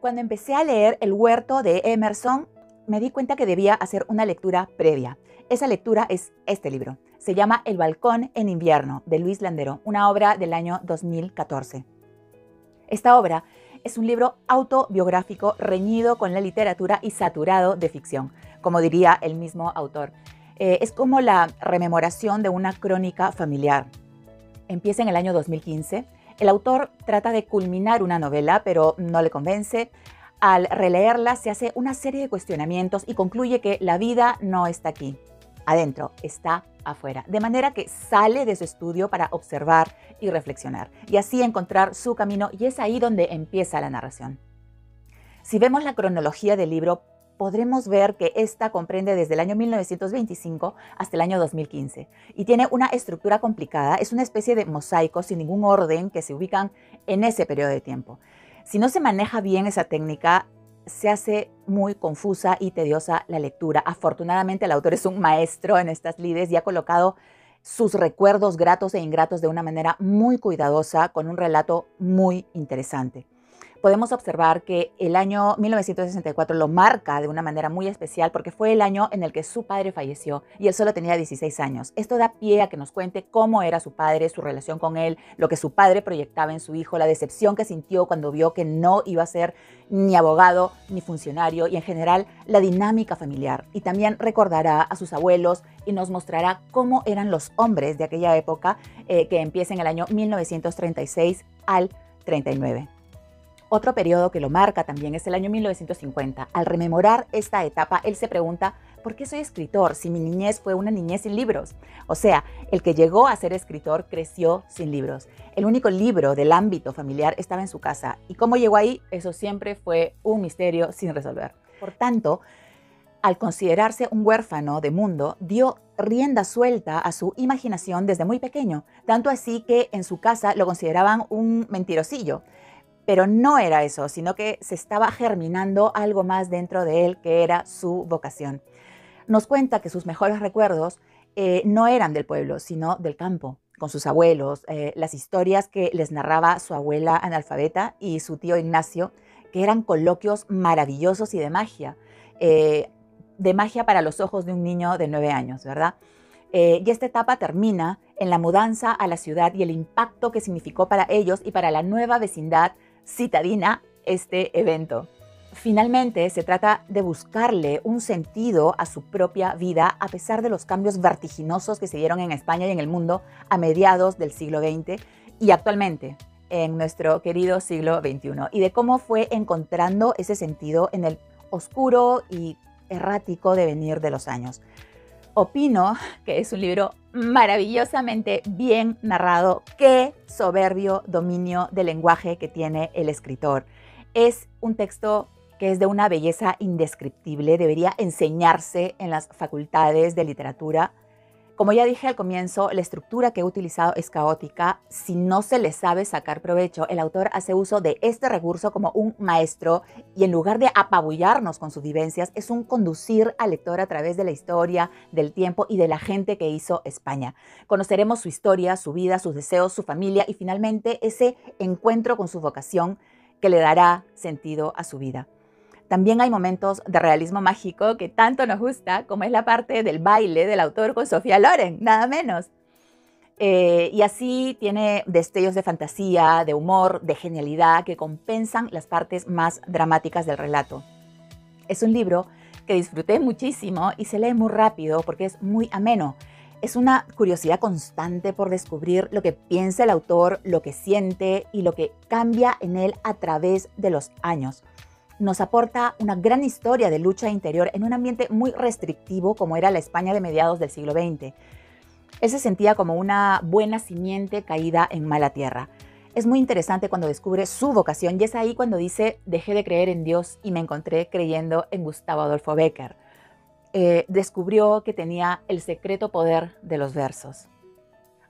Cuando empecé a leer El huerto de Emerson, me di cuenta que debía hacer una lectura previa. Esa lectura es este libro. Se llama El balcón en invierno, de Luis Landero, una obra del año 2014. Esta obra es un libro autobiográfico reñido con la literatura y saturado de ficción, como diría el mismo autor. Es como la rememoración de una crónica familiar. Empieza en el año 2015. El autor trata de culminar una novela, pero no le convence. Al releerla se hace una serie de cuestionamientos y concluye que la vida no está aquí, adentro, está afuera. De manera que sale de su estudio para observar y reflexionar, y así encontrar su camino, y es ahí donde empieza la narración. Si vemos la cronología del libro, podremos ver que esta comprende desde el año 1925 hasta el año 2015 y tiene una estructura complicada, es una especie de mosaico sin ningún orden que se ubican en ese periodo de tiempo. Si no se maneja bien esa técnica, se hace muy confusa y tediosa la lectura. Afortunadamente el autor es un maestro en estas lides y ha colocado sus recuerdos gratos e ingratos de una manera muy cuidadosa, con un relato muy interesante. Podemos observar que el año 1964 lo marca de una manera muy especial porque fue el año en el que su padre falleció y él solo tenía 16 años. Esto da pie a que nos cuente cómo era su padre, su relación con él, lo que su padre proyectaba en su hijo, la decepción que sintió cuando vio que no iba a ser ni abogado ni funcionario y en general la dinámica familiar. Y también recordará a sus abuelos y nos mostrará cómo eran los hombres de aquella época que empieza en el año 1936 al 39. Otro periodo que lo marca también es el año 1950. Al rememorar esta etapa, él se pregunta, ¿por qué soy escritor si mi niñez fue una niñez sin libros? O sea, el que llegó a ser escritor creció sin libros. El único libro del ámbito familiar estaba en su casa. ¿Y cómo llegó ahí? Eso siempre fue un misterio sin resolver. Por tanto, al considerarse un huérfano de mundo, dio rienda suelta a su imaginación desde muy pequeño. Tanto así que en su casa lo consideraban un mentirosillo. Pero no era eso, sino que se estaba germinando algo más dentro de él, que era su vocación. Nos cuenta que sus mejores recuerdos no eran del pueblo, sino del campo, con sus abuelos, las historias que les narraba su abuela analfabeta y su tío Ignacio, que eran coloquios maravillosos y de magia para los ojos de un niño de 9 años, ¿verdad? Y esta etapa termina en la mudanza a la ciudad y el impacto que significó para ellos y para la nueva vecindad citadina este evento. Finalmente, se trata de buscarle un sentido a su propia vida a pesar de los cambios vertiginosos que se dieron en España y en el mundo a mediados del siglo XX y actualmente en nuestro querido siglo XXI, y de cómo fue encontrando ese sentido en el oscuro y errático devenir de los años. Opino que es un libro maravillosamente bien narrado. Qué soberbio dominio del lenguaje que tiene el escritor. Es un texto que es de una belleza indescriptible, debería enseñarse en las facultades de literatura. Como ya dije al comienzo, la estructura que he utilizado es caótica. Si no se le sabe sacar provecho, el autor hace uso de este recurso como un maestro y en lugar de apabullarnos con sus vivencias, es un conducir al lector a través de la historia, del tiempo y de la gente que hizo España. Conoceremos su historia, su vida, sus deseos, su familia y finalmente ese encuentro con su vocación que le dará sentido a su vida. También hay momentos de realismo mágico que tanto nos gusta, como es la parte del baile del autor con Sofía Loren, nada menos. Y así tiene destellos de fantasía, de humor, de genialidad que compensan las partes más dramáticas del relato. Es un libro que disfruté muchísimo y se lee muy rápido porque es muy ameno. Es una curiosidad constante por descubrir lo que piensa el autor, lo que siente y lo que cambia en él a través de los años. Nos aporta una gran historia de lucha interior en un ambiente muy restrictivo como era la España de mediados del siglo XX. Él se sentía como una buena simiente caída en mala tierra. Es muy interesante cuando descubre su vocación y es ahí cuando dice: dejé de creer en Dios y me encontré creyendo en Gustavo Adolfo Bécquer. Descubrió que tenía el secreto poder de los versos.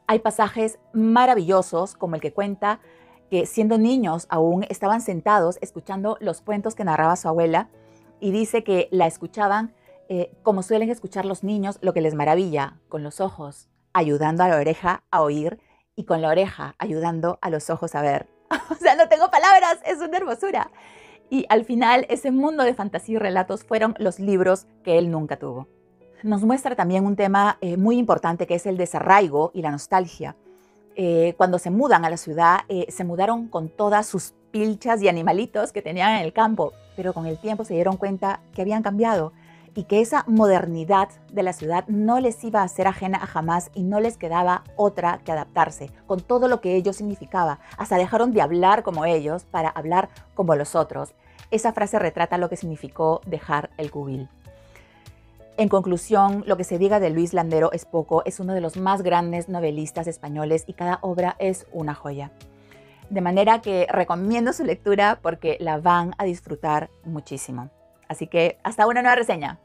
Hay pasajes maravillosos como el que cuenta que siendo niños aún estaban sentados escuchando los cuentos que narraba su abuela y dice que la escuchaban como suelen escuchar los niños, lo que les maravilla, con los ojos ayudando a la oreja a oír y con la oreja ayudando a los ojos a ver. O sea, no tengo palabras, es una hermosura. Y al final, ese mundo de fantasía y relatos fueron los libros que él nunca tuvo. Nos muestra también un tema muy importante, que es el desarraigo y la nostalgia. Cuando se mudan a la ciudad, se mudaron con todas sus pilchas y animalitos que tenían en el campo, pero con el tiempo se dieron cuenta que habían cambiado y que esa modernidad de la ciudad no les iba a ser ajena a jamás y no les quedaba otra que adaptarse con todo lo que ello significaba. Hasta dejaron de hablar como ellos para hablar como los otros. Esa frase retrata lo que significó dejar el cubil. En conclusión, lo que se diga de Luis Landero es poco, es uno de los más grandes novelistas españoles y cada obra es una joya. De manera que recomiendo su lectura porque la van a disfrutar muchísimo. Así que hasta una nueva reseña.